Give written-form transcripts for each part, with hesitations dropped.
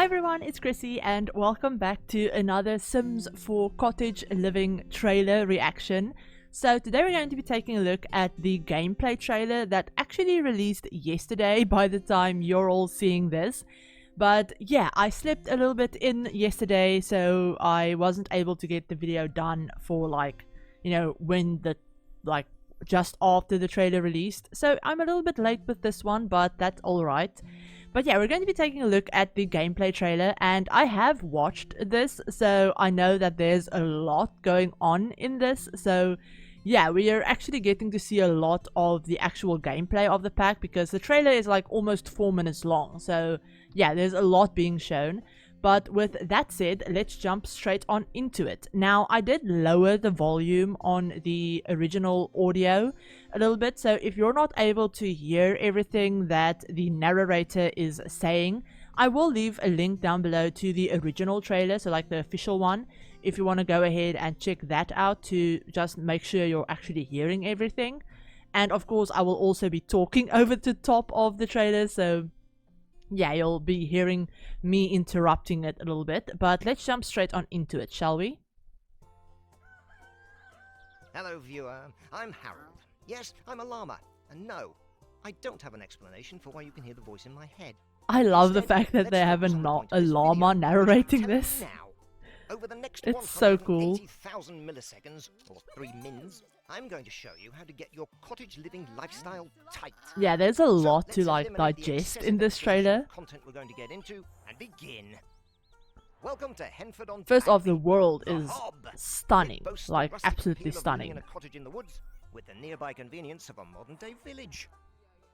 Hi everyone, it's Chrissy and welcome back to another Sims 4 Cottage Living trailer reaction. So today we're going to be taking a look at the gameplay trailer that actually released yesterday by the time you're all seeing this. But yeah, I slept a little bit in yesterday, so I wasn't able to get the video done for when the just after the trailer released. So I'm a little bit late with this one, but that's alright. But yeah, we're going to be taking a look at the gameplay trailer, and I have watched this, so I know that there's a lot going on in this. So yeah, we are actually getting to see a lot of the actual gameplay of the pack, because the trailer is like almost 4 minutes long. So yeah, there's a lot being shown. But with that said, let's jump straight on into it. Now, I did lower the volume on the original audio a little bit, so if you're not able to hear everything that the narrator is saying, I will leave a link down below to the original trailer, so like the official one, if you want to go ahead and check that out to just make sure you're actually hearing everything. And of course, I will also be talking over the top of the trailer, so yeah, you'll be hearing me interrupting it a little bit, but let's jump straight on into it, shall we? Hello, viewer. I'm Harold. Yes, I'm a llama. And no, I don't have an explanation for why you can hear the voice in my head. I love the Instead, fact that let's they have focus on the point of a this llama video, narrating which I'm this. telling you now. Over the next It's so cool. 180,000 milliseconds, or 3 mins, I'm going to show you how to get your cottage living lifestyle tight. Yeah, there's a lot to let's like eliminate the digest excessive in this exposition trailer. content we're going to get into and begin. Welcome to Henford on First off, the Thames, world the is Hob. stunning, It boasts the like rustic absolutely appeal of living stunning. in a cottage in the woods, with the nearby convenience of a modern-day village.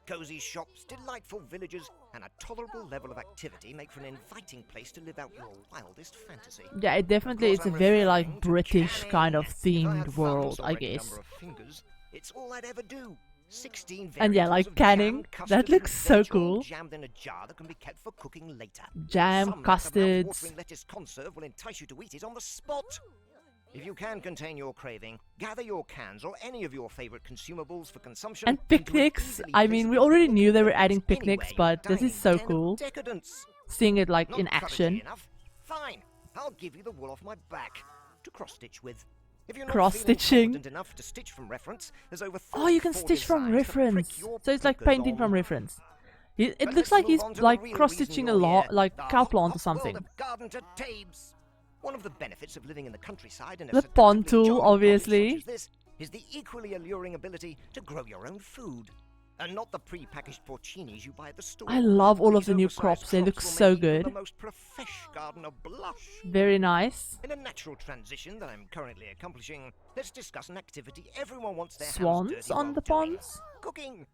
Cozy shops, delightful villages, and a tolerable level of activity make for an inviting place to live out your wildest fantasy. Yeah, it definitely Of is course, a I'm very referring like to British canning. kind of If I had themed thumbs world, or I any guess. number of fingers, it's all I'd ever do. 16 And yeah, variables like of canning, jam, that custard, looks and so veg, all cool. jammed in a jar that can be kept for cooking later. Jam, Some custards. mouth-watering lettuce conserve will entice you to eat it on the spot. If you can contain your craving, gather your cans or any of your favorite consumables for consumption. And into an picnics. easily I mean, we placeable already picnic knew they were area adding picnics, anywhere, but this is dining so den of cool. Decadence. Seeing it like Not in coveted action. enough? Fine, I'll give you the wool off my back to cross-stitch with. If you're not Cross-stitching. feeling confident enough to stitch from reference, there's over Oh, you can 34 stitch from designs to prick reference. your So it's like pickers painting on. from reference. It But looks let's like move he's on to the like real cross-stitching a reason you're lot, here, like the cow plant or hot something. world of Garden to Tabes. One of the benefits of living in the countryside and a The seductively pond tool, charming cottage obviously. such as this is the equally alluring ability to grow your own food, and not the pre-packaged porcinis you buy at the store. I love all of These the new oversized crops, they look crops will so make even good. The most profesh garden a blush. Very nice. In a natural transition that I'm currently accomplishing, let's discuss an activity everyone wants their hands Swans dirty on while the doing. ponds. Cooking.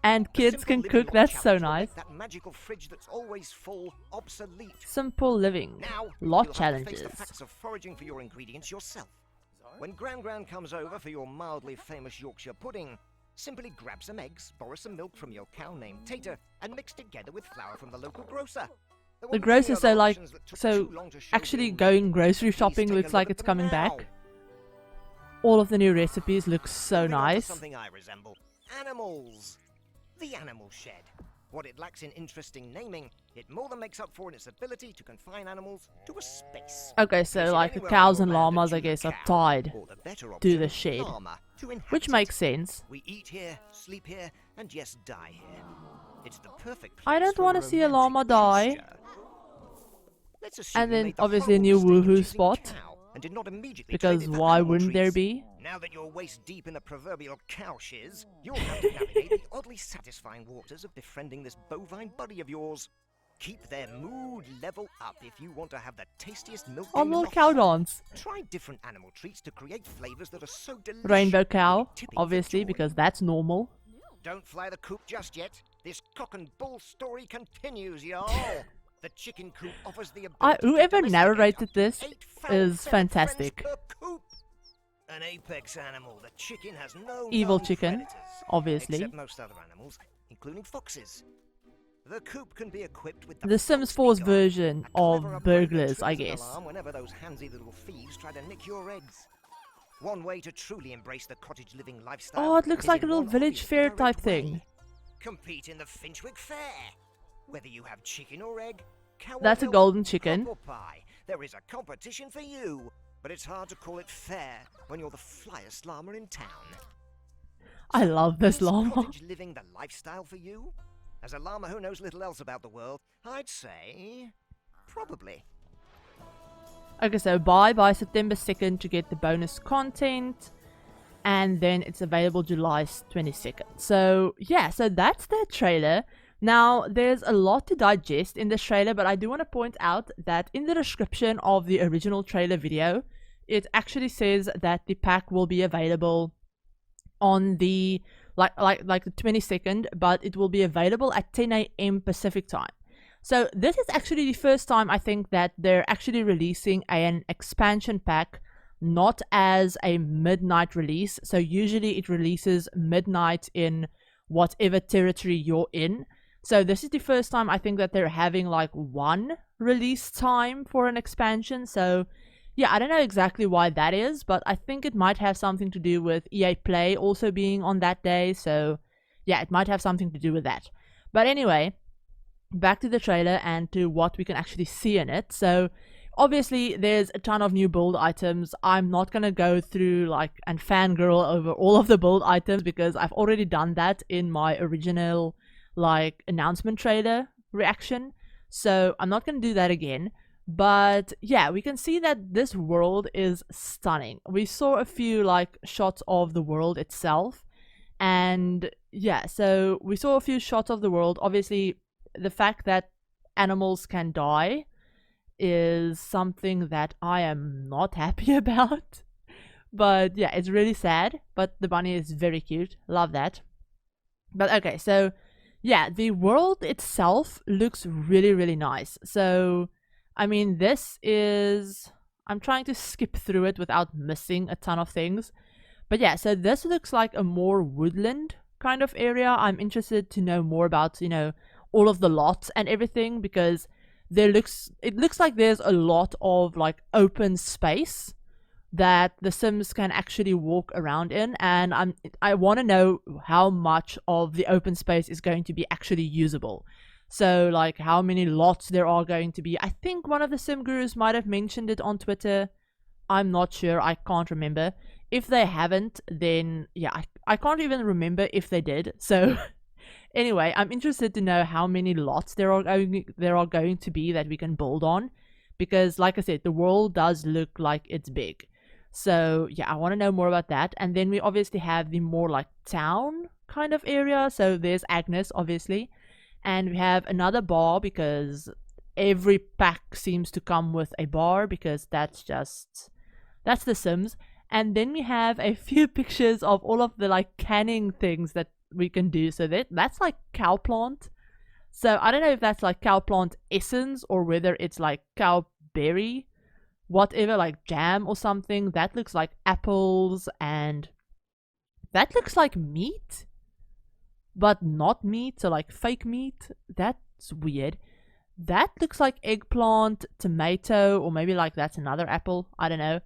And A kids simple can living cook, law that's so challenge will nice. make that magical fridge that's always full obsolete. Simple living. Now, Lot you'll have to face challenges. the facts of foraging for your ingredients yourself. When Gran comes over for your mildly famous Yorkshire pudding, simply grab some eggs, borrow some milk from your cow named Tater, and mix together with flour from the local grocer. There The were many grocer, other so like, options that took so too long to show actually being going made. grocery Please shopping take a looks look like at it's them coming now. back. All of the new recipes look so Moving on to nice. something I resemble. Animals. The Animal Shed. What it lacks in interesting naming, it more than makes up for in its ability to confine animals to a space. Okay, Place so it like the anywhere cows on and your land llamas, I choose a guess, are cow, tied or the better to option, the shed, llama, to inhabit which it. makes sense. We eat here, sleep here, and yes, die here. It's the perfect place I don't for want to see a romantic llama die. gesture. Let's assume And you then made the obviously a horrible new mistake of woohoo choosing spot, cow and did not immediately because trade it for why animal wouldn't there treats. be? Now that you're waist deep in the proverbial cow shiz, you'll have to navigate the oddly satisfying waters of befriending this bovine buddy of yours. Keep their mood level up if you want to have the tastiest milk Oh, in the little lot. cow dance. Try different animal treats to create flavors that are so delicious. Rainbow you'll be cow, tipping for obviously, joy. because that's normal. Don't fly the coop just yet. This cock and bull story continues, y'all. The chicken coop offers the ability Whoever to domesticate narrated up to this 8 foul is ferret friends fantastic. per coop. An apex animal, the chicken has no Evil known chicken, predators, obviously. except most other animals, including foxes. The coop can be equipped with The Sims Fox 4's Beacon, version a of clever upgrade that burglars, I triggers an guess. alarm whenever those handsy little thieves try to nick your eggs. One way to truly embrace the cottage living lifestyle. Oh, it looks is like a in little one village obvious fair direct type way. thing. Compete in the Finchwick Fair. Whether you have chicken or egg, Cow That's a milk, golden chicken. apple pie. There is a competition for you, but it's hard to call it fair when you're the flyest llama in town. I love this Is llama. cottage living the lifestyle for you? As a llama who knows little else about the world, I'd say probably. Okay, so buy by September 2nd to get the bonus content. And then it's available July 22nd. So, yeah, so that's the trailer. Now, there's a lot to digest in this trailer, but I do want to point out that in the description of the original trailer video, it actually says that the pack will be available on the like the 22nd, but it will be available at 10 a.m. Pacific time. So this is actually the first time I think that they're actually releasing an expansion pack, not as a midnight release. So usually it releases midnight in whatever territory you're in. So this is the first time I think that they're having like one release time for an expansion. So yeah, I don't know exactly why that is, but I think it might have something to do with EA Play also being on that day. So yeah, it might have something to do with that. But anyway, back to the trailer and to what we can actually see in it. So obviously there's a ton of new build items. I'm not gonna go through like and fangirl over all of the build items because I've already done that in my original like announcement trailer reaction. So I'm not gonna do that again. But yeah, we can see that this world is stunning. We saw a few like shots of the world itself. And yeah, so we saw a few shots of the world. Obviously, the fact that animals can die is something that I am not happy about. But yeah, it's really sad. But the bunny is very cute. Love that. But okay, so yeah, the world itself looks really, really nice. So I mean, this is... I'm trying to skip through it without missing a ton of things. But yeah, so this looks like a more woodland kind of area. I'm interested to know more about, you know, all of the lots and everything, because it looks like there's a lot of like open space that the Sims can actually walk around in, and I want to know how much of the open space is going to be actually usable. So, like, how many lots there are going to be. I think one of the Sim Gurus might have mentioned it on Twitter. I'm not sure. I can't remember. If they haven't, then, yeah, I can't even remember if they did. So, anyway, I'm interested to know how many lots there are going to be that we can build on. Because, like I said, the world does look like it's big. So, yeah, I want to know more about that. And then we obviously have the more, like, town kind of area. So, there's Agnes, obviously. And we have another bar because every pack seems to come with a bar because that's the Sims. And then we have a few pictures of all of the like canning things that we can do. So that's like cow plant. So I don't know if that's like cow plant essence or whether it's like cow berry, whatever, like jam or something. That looks like apples, and that looks like meat. But not meat, so like fake meat. That's weird. That looks like eggplant, tomato, or maybe like that's another apple. I don't know.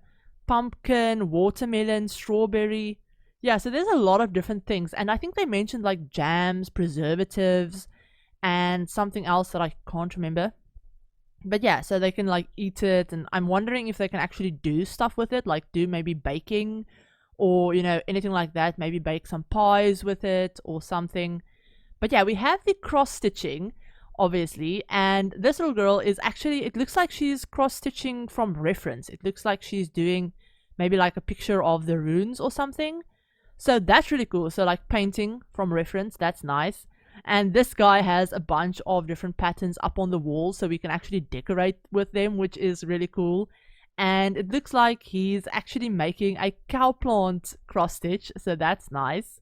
Pumpkin, watermelon, strawberry. Yeah, so there's a lot of different things. And I think they mentioned like jams, preservatives, and something else that I can't remember. But yeah, so they can like eat it. And I'm wondering if they can actually do stuff with it, like do maybe baking, or, you know, anything like that. Maybe bake some pies with it or something. But yeah, we have the cross-stitching, obviously. And this little girl is actually, it looks like she's cross-stitching from reference. It looks like she's doing maybe like a picture of the runes or something. So that's really cool. So like painting from reference, that's nice. And this guy has a bunch of different patterns up on the wall, so we can actually decorate with them, which is really cool. And it looks like he's actually making a cow plant cross stitch, so that's nice.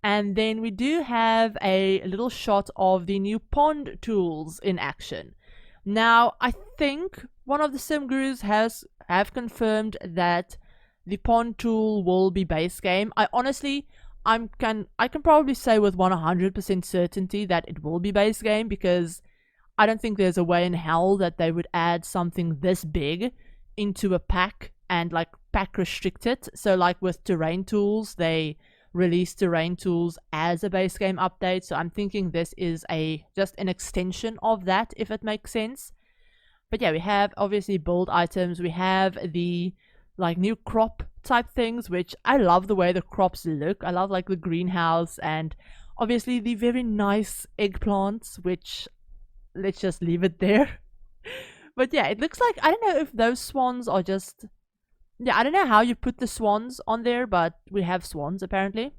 And then we do have a little shot of the new pond tools in action. Now, I think one of the Sim Gurus have confirmed that the pond tool will be base game. I can probably say with 100% certainty that it will be base game, because I don't think there's a way in hell that they would add something this big into a pack and like pack restrict it. So like with terrain tools, they released terrain tools as a base game update, so I'm thinking this is just an extension of that, if it makes sense. But yeah, we have obviously build items. We have the like new crop type things, which I love the way the crops look. I love like the greenhouse, and obviously the very nice eggplants, which let's just leave it there. But yeah, it looks like, I don't know if those swans are just, yeah, I don't know how you put the swans on there, but we have swans apparently.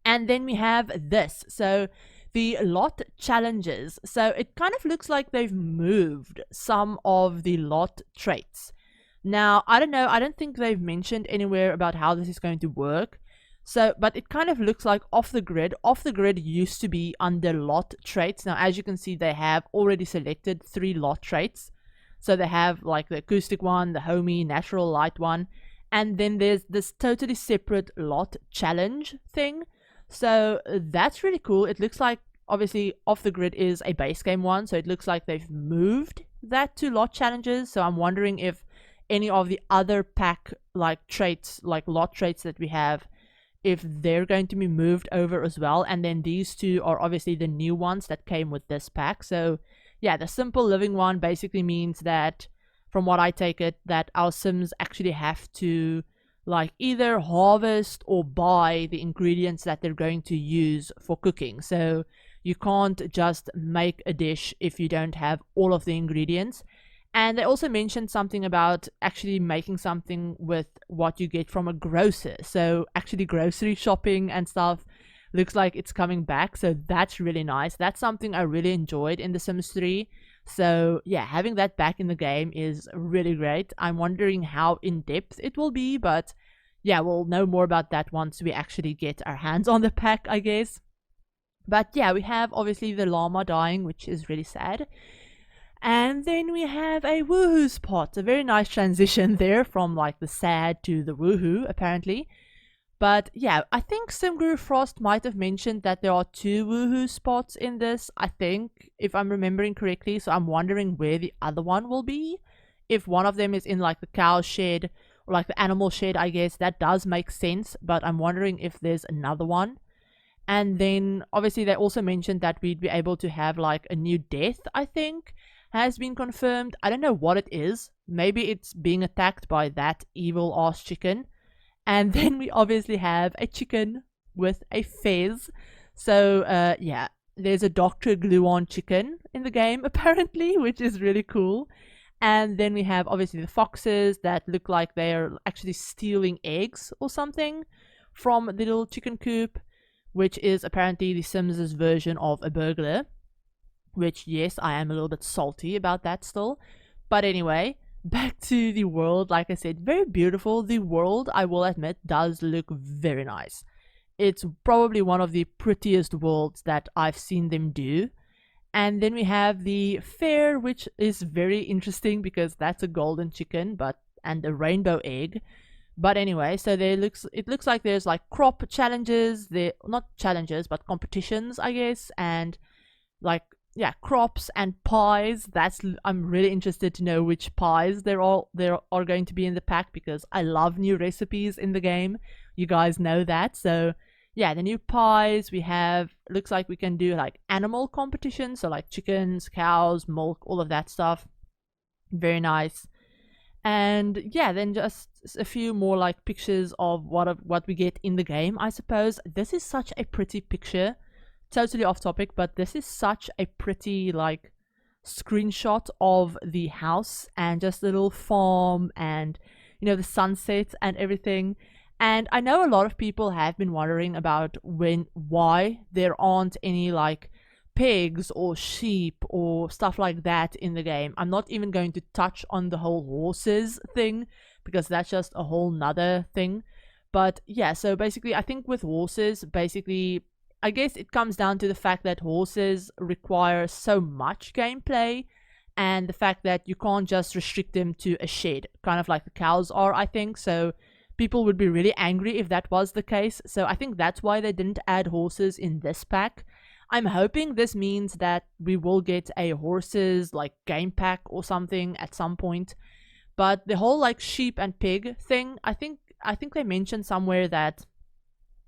And then we have this. So the lot challenges. So it kind of looks like they've moved some of the lot traits. Now, I don't know, I don't think they've mentioned anywhere about how this is going to work. So, but it kind of looks like off the grid. Off the grid used to be under lot traits. Now, as you can see, they have already selected 3 lot traits. So they have like the acoustic one, the homey, natural light one. And then there's this totally separate lot challenge thing. So that's really cool. It looks like, obviously, off the grid is a base game one. So it looks like they've moved that to lot challenges. So I'm wondering if any of the other pack like traits, like lot traits that we have, if they're going to be moved over as well. And then these 2 are obviously the new ones that came with this pack. So yeah, the simple living one basically means that, from what I take it, that our Sims actually have to like either harvest or buy the ingredients that they're going to use for cooking. So you can't just make a dish if you don't have all of the ingredients. And they also mentioned something about actually making something with what you get from a grocer. So actually grocery shopping and stuff looks like it's coming back. So that's really nice. That's something I really enjoyed in The Sims 3. So yeah, having that back in the game is really great. I'm wondering how in-depth it will be, but yeah, we'll know more about that once we actually get our hands on the pack, I guess. But yeah, we have obviously the llama dying, which is really sad. And then we have a woohoo spot. A very nice transition there from like the sad to the woohoo, apparently. But yeah, I think SimGuru Frost might have mentioned that there are 2 woohoo spots in this, I think, if I'm remembering correctly. So I'm wondering where the other one will be. If one of them is in like the cow shed or like the animal shed, I guess that does make sense. But I'm wondering if there's another one. And then obviously they also mentioned that we'd be able to have like a new death, I think, has been confirmed. I don't know what it is. Maybe it's being attacked by that evil ass chicken. And then we obviously have a chicken with a fez. So yeah, there's a Dr. Gluon chicken in the game apparently, which is really cool. And then we have obviously the foxes that look like they're actually stealing eggs or something from the little chicken coop, which is apparently the Sims' version of a burglar. Which, yes, I am a little bit salty about that still. But anyway, back to the world. Like I said, very beautiful. The world, I will admit, does look very nice. It's probably one of the prettiest worlds that I've seen them do. And then we have the fair, which is very interesting because that's a golden chicken and a rainbow egg. But anyway, so it looks like there's like crop challenges. They're not challenges, but competitions, I guess. And like, yeah, crops and pies. I'm really interested to know which pies there are going to be in the pack, because I love new recipes in the game. You guys know that. So yeah, the new pies we have, looks like we can do like animal competitions, so like chickens, cows, milk, all of that stuff. Very nice. And yeah, then just a few more like pictures of what we get in the game, I suppose. This is such a pretty picture. Totally off topic, but this is such a pretty like screenshot of the house and just a little farm and, you know, the sunset and everything. And I know a lot of people have been wondering about why there aren't any like pigs or sheep or stuff like that in the game. I'm not even going to touch on the whole horses thing, because that's just a whole nother thing. But yeah, so basically I think with horses, basically I guess it comes down to the fact that horses require so much gameplay, and the fact that you can't just restrict them to a shed, kind of like the cows are, I think. So people would be really angry if that was the case. So I think that's why they didn't add horses in this pack. I'm hoping this means that we will get a horses like game pack or something at some point. But the whole like sheep and pig thing, I think they mentioned somewhere that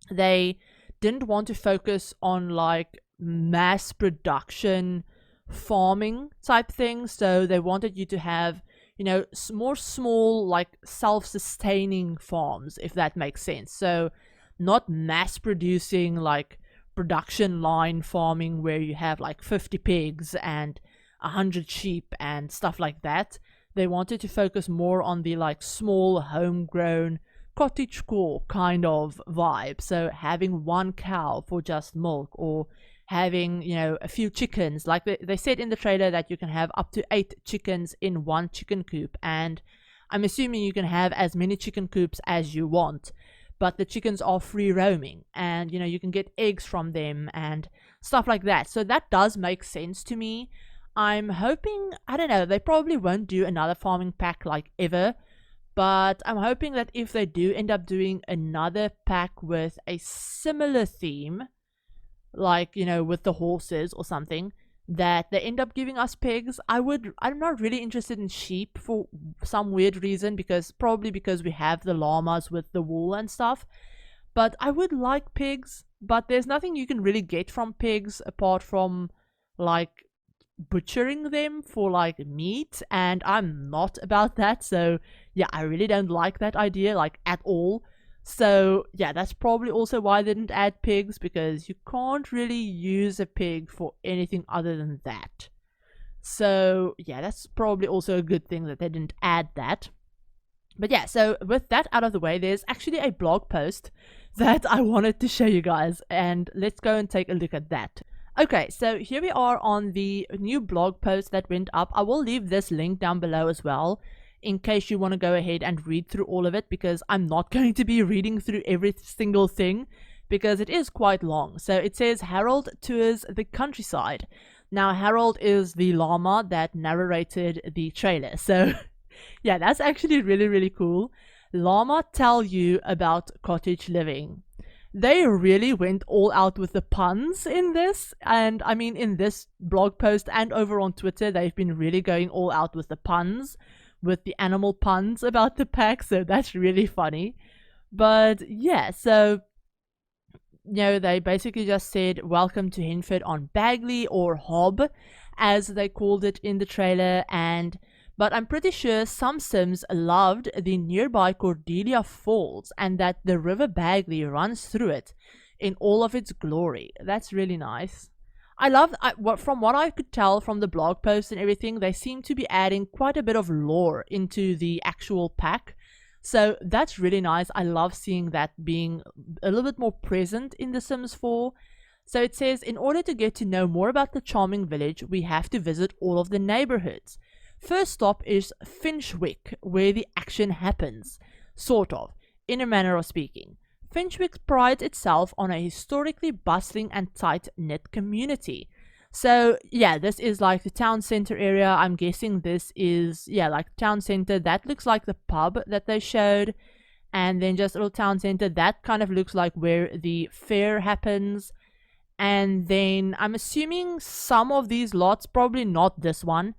they didn't want to focus on like mass production farming type thing. So they wanted you to have, you know, more small, like self-sustaining farms, if that makes sense. So not mass producing, like production line farming where you have like 50 pigs and 100 sheep and stuff like that. They wanted to focus more on the like small homegrown cottagecore kind of vibe. So having one cow for just milk, or having, you know, a few chickens. Like they said in the trailer that you can have up to 8 chickens in one chicken coop, and I'm assuming you can have as many chicken coops as you want, but the chickens are free roaming, and you know, you can get eggs from them and stuff like that. So that does make sense to me. I'm hoping, I don't know, they probably won't do another farming pack like ever, but I'm hoping that if they do end up doing another pack with a similar theme, like, you know, with the horses or something, that they end up giving us pigs. I'm not really interested in sheep for some weird reason, because we have the llamas with the wool and stuff, but I would like pigs. But there's nothing you can really get from pigs apart from like butchering them for like meat, and I'm not about that. So yeah, I really don't like that idea like at all. So yeah, that's probably also why they didn't add pigs, because you can't really use a pig for anything other than that. So yeah, that's probably also a good thing that they didn't add that. But yeah, so with that out of the way, there's actually a blog post that I wanted to show you guys, and let's go and take a look at that. Okay, so here we are on the new blog post that went up. I will leave this link down below as well, in case you want to go ahead and read through all of it, because I'm not going to be reading through every single thing, because it is quite long. So it says Harold tours the countryside. Now Harold is the llama that narrated the trailer. So yeah, that's actually really, really cool. Llama tell you about cottage living. They really went all out with the puns in this, and I mean, in this blog post and over on Twitter, they've been really going all out with the puns, with the animal puns about the pack, so that's really funny. But yeah, so, you know, they basically just said welcome to Henford on Bagley, or Hob as they called it in the trailer. But I'm pretty sure some Sims loved the nearby Cordelia Falls, and that the River Bagley runs through it in all of its glory. That's really nice. From what I could tell from the blog post and everything, they seem to be adding quite a bit of lore into the actual pack. So that's really nice. I love seeing that being a little bit more present in The Sims 4. So it says, in order to get to know more about the charming village, we have to visit all of the neighborhoods. First stop is Finchwick, where the action happens, sort of, in a manner of speaking. Finchwick prides itself on a historically bustling and tight-knit community. So yeah, this is like the town center area. I'm guessing this is, yeah, like town center. That looks like the pub that they showed. And then just a little town center. That kind of looks like where the fair happens. And then I'm assuming some of these lots, probably not this one,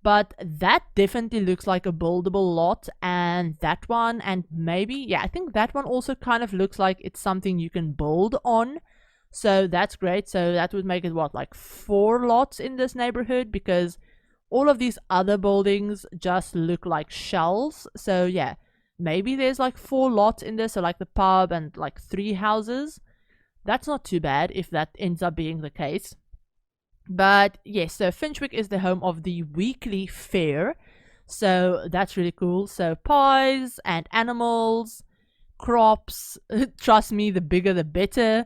but that definitely looks like a buildable lot, and that one, and maybe, yeah, I think that one also kind of looks like it's something you can build on. So that's great. So that would make it, what, like 4 lots in this neighborhood, because all of these other buildings just look like shells. So yeah, maybe there's like 4 lots in this, so like the pub and like 3 houses. That's not too bad if that ends up being the case. But yes, so Finchwick is the home of the weekly fair, so that's really cool. So pies and animals, crops, trust me, the bigger the better.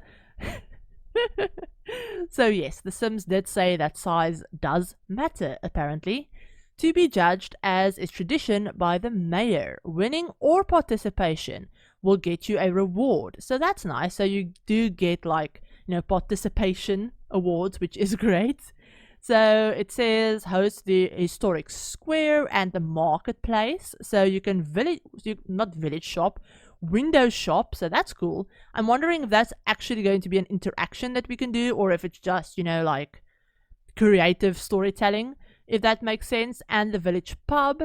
So yes, the Sims did say that size does matter, apparently, to be judged as is tradition by the mayor. Winning or participation will get you a reward, so that's nice. So you do get, like, you know, participation awards, which is great. So it says host the historic square and the marketplace, so you can window shop, so that's cool. I'm wondering if that's actually going to be an interaction that we can do, or if it's just, you know, like creative storytelling, if that makes sense. And the village pub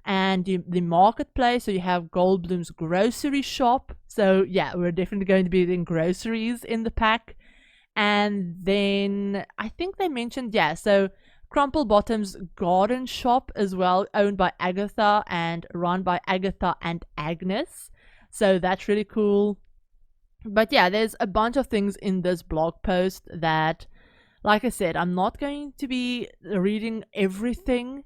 and the marketplace, so you have Goldblum's grocery shop. So yeah, we're definitely going to be doing groceries in the pack. And then I think they mentioned, yeah, so Crumple Bottom's garden shop as well, owned by Agatha and run by Agatha and Agnes. So that's really cool. But yeah, there's a bunch of things in this blog post that, like I said, I'm not going to be reading everything.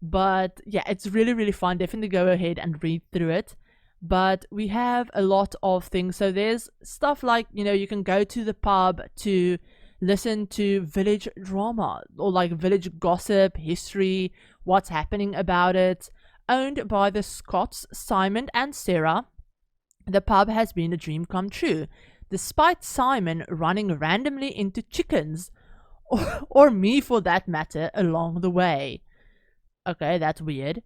But yeah, it's really, really fun. Definitely go ahead and read through it. But we have a lot of things. So there's stuff like, you can go to the pub to listen to village drama or like village gossip, history, what's happening about it. Owned by the Scots, Simon and Sarah, the pub has been a dream come true, despite Simon running randomly into chickens, or me for that matter, along the way. Okay, that's weird.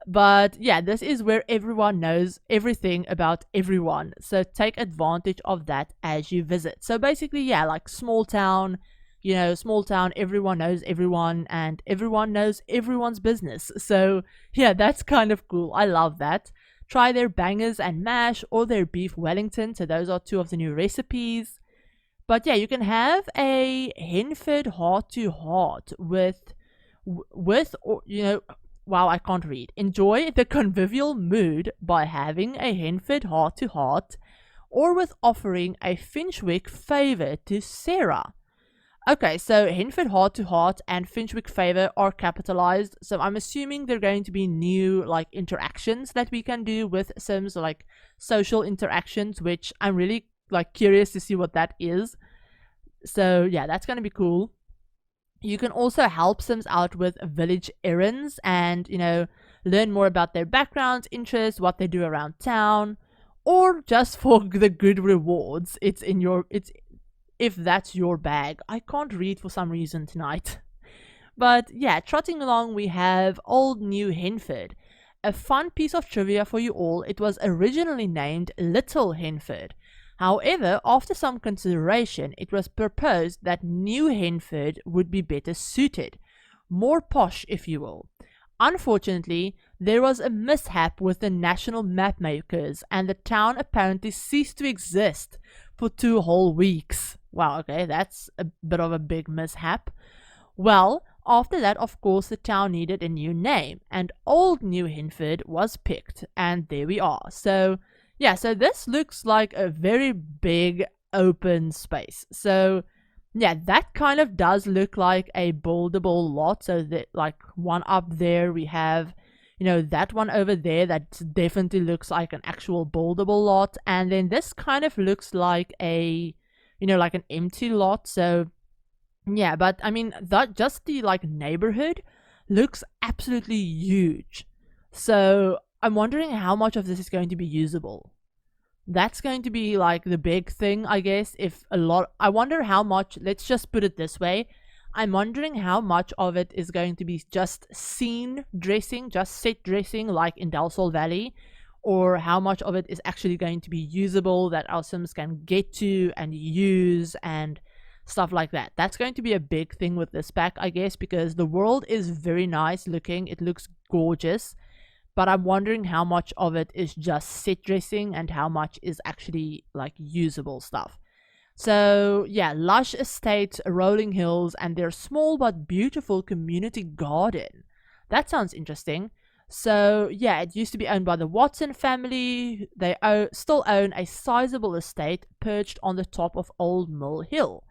But yeah, this is where everyone knows everything about everyone. So take advantage of that as you visit. So basically, yeah, like small town, small town, everyone knows everyone and everyone knows everyone's business. So yeah, that's kind of cool. I love that. Try their bangers and mash or their beef Wellington. So those are two of the new recipes. But yeah, you can have a Henford heart to heart with wow, I can't read. Enjoy the convivial mood by having a Henford heart to heart, or with offering a Finchwick favor to Sarah. Okay, so Henford heart to heart and Finchwick favor are capitalized, so I'm assuming they're going to be new like interactions that we can do with Sims, like social interactions, which I'm really like curious to see what that is. So yeah, that's gonna be cool. You can also help Sims out with village errands and, learn more about their backgrounds, interests, what they do around town, or just for the good rewards. It's if that's your bag. I can't read for some reason tonight. But yeah, trotting along we have Old New Henford. A fun piece of trivia for you all. It was originally named Little Henford. However, after some consideration, it was proposed that New Henford would be better suited. More posh, if you will. Unfortunately, there was a mishap with the national map makers, and the town apparently ceased to exist for 2 whole weeks. Wow, okay, that's a bit of a big mishap. Well, after that, of course, the town needed a new name, and Old New Henford was picked, and there we are. So yeah, so this looks like a very big open space. So yeah, that kind of does look like a buildable lot. So that like one up there we have, that one over there that definitely looks like an actual buildable lot. And then this kind of looks like a, like an empty lot. So yeah, but I mean that just the like neighborhood looks absolutely huge. So I'm wondering how much of this is going to be usable. That's going to be like the big thing, I guess. I wonder how much, let's just put it this way. I'm wondering how much of it is going to be just scene dressing, just set dressing like in Del Sol Valley, or how much of it is actually going to be usable that our Sims can get to and use and stuff like that. That's going to be a big thing with this pack, I guess, because the world is very nice looking. It looks gorgeous. But I'm wondering how much of it is just set dressing and how much is actually like usable stuff. So yeah, lush estates, rolling hills, and their small but beautiful community garden. That sounds interesting. So yeah, it used to be owned by the Watson family. They still own a sizable estate perched on the top of Old Mill Hill.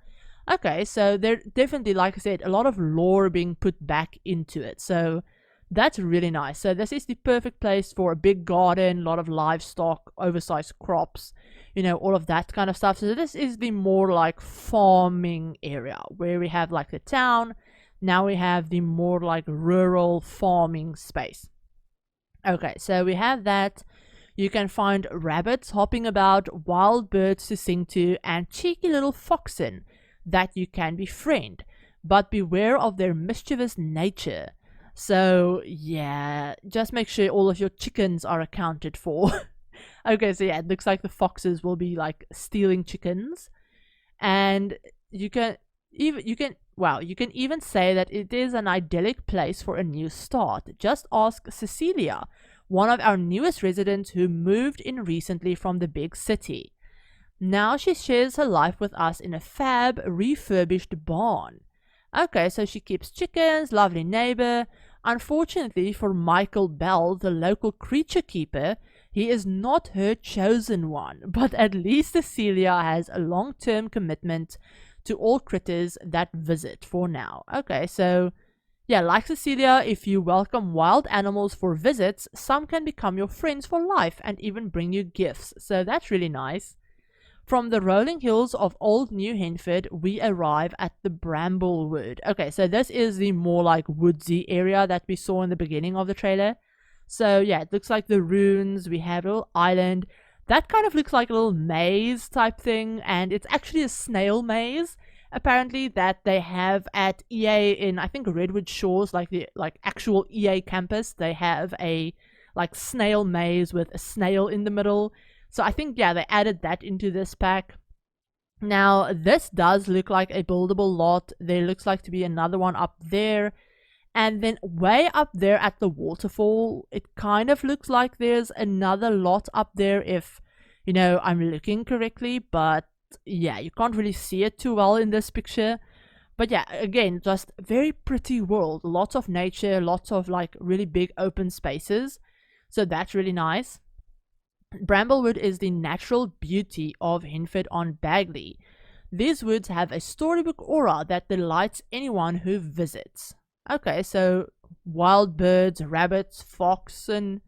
Okay, so there definitely, like I said, a lot of lore being put back into it. So that's really nice. So this is the perfect place for a big garden, a lot of livestock, oversized crops, all of that kind of stuff. So this is the more like farming area where we have like the town. Now we have the more like rural farming space. Okay, so we have that. You can find rabbits hopping about, wild birds to sing to, and cheeky little foxen that you can befriend. But beware of their mischievous nature. So yeah, just make sure all of your chickens are accounted for. Okay, so yeah, it looks like the foxes will be like stealing chickens. And you can even say that it is an idyllic place for a new start. Just ask Cecilia, one of our newest residents who moved in recently from the big city. Now she shares her life with us in a fab refurbished barn. Okay, so she keeps chickens, lovely neighbor. Unfortunately for Michael Bell, the local creature keeper, he is not her chosen one, but at least Cecilia has a long-term commitment to all critters that visit for now. Okay, so yeah, like Cecilia, if you welcome wild animals for visits, some can become your friends for life and even bring you gifts. So that's really nice. From the rolling hills of Old New Henford, we arrive at the Bramblewood. Okay, so this is the more like woodsy area that we saw in the beginning of the trailer. So yeah, it looks like the ruins, we have a little island. That kind of looks like a little maze type thing, and it's actually a snail maze, apparently, that they have at EA in, I think, Redwood Shores, like the actual EA campus. They have a like snail maze with a snail in the middle. So I think, yeah, they added that into this pack. Now, this does look like a buildable lot. There looks like to be another one up there. And then way up there at the waterfall, it kind of looks like there's another lot up there if, you know, I'm looking correctly. But yeah, you can't really see it too well in this picture. But yeah, again, just a very pretty world. Lots of nature, lots of like really big open spaces. So that's really nice. Bramblewood is the natural beauty of Henford-on-Bagley. These woods have a storybook aura that delights anyone who visits. Okay, so wild birds, rabbits, foxen,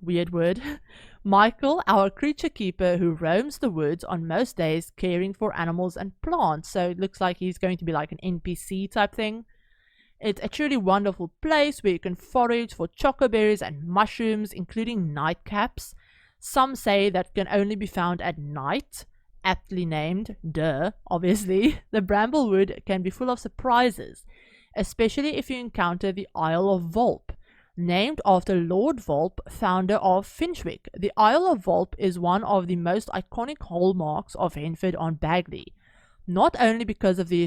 weird word. Michael, our creature keeper who roams the woods on most days caring for animals and plants. So it looks like he's going to be like an NPC type thing. It's a truly wonderful place where you can forage for chocoberries and mushrooms, including nightcaps. Some say that can only be found at night. Aptly named, duh, obviously. The Bramblewood can be full of surprises, especially if you encounter the Isle of Volp. Named after Lord Volp, founder of Finchwick, the Isle of Volp is one of the most iconic hallmarks of Henford-on-Bagley. Not only because of the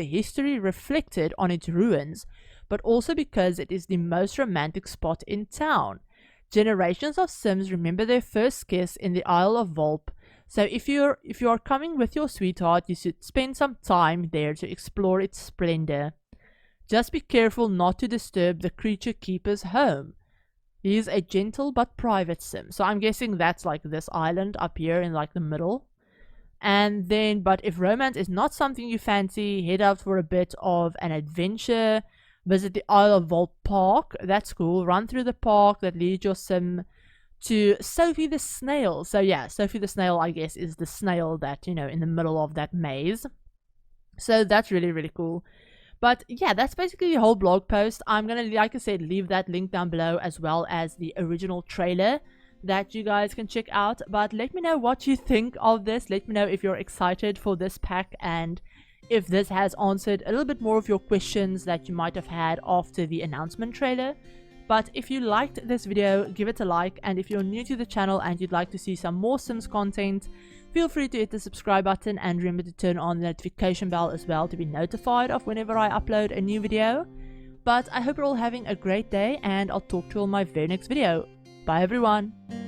history reflected on its ruins, but also because it is the most romantic spot in town. Generations of Sims remember their first kiss in the Isle of Volp, so if you are coming with your sweetheart, you should spend some time there to explore its splendor. Just be careful not to disturb the creature keeper's home. He is a gentle but private Sim, so I'm guessing that's like this island up here in like the middle. And then, but if romance is not something you fancy, head out for a bit of an adventure. Visit the Isle of Volp Park. That's cool. Run through the park that leads your sim to Sophie the Snail. So yeah, Sophie the Snail, I guess, is the snail that, you know, in the middle of that maze. So that's really, really cool. But yeah, that's basically the whole blog post. I'm gonna, like I said, leave that link down below, as well as the original trailer that you guys can check out. But let me know what you think of this. Let me know if you're excited for this pack, and if this has answered a little bit more of your questions that you might have had after the announcement trailer. But if you liked this video, give it a like, and if you're new to the channel and you'd like to see some more Sims content, feel free to hit the subscribe button, and remember to turn on the notification bell as well to be notified of whenever I upload a new video. But I hope you're all having a great day, and I'll talk to you all in my very next video. Bye everyone!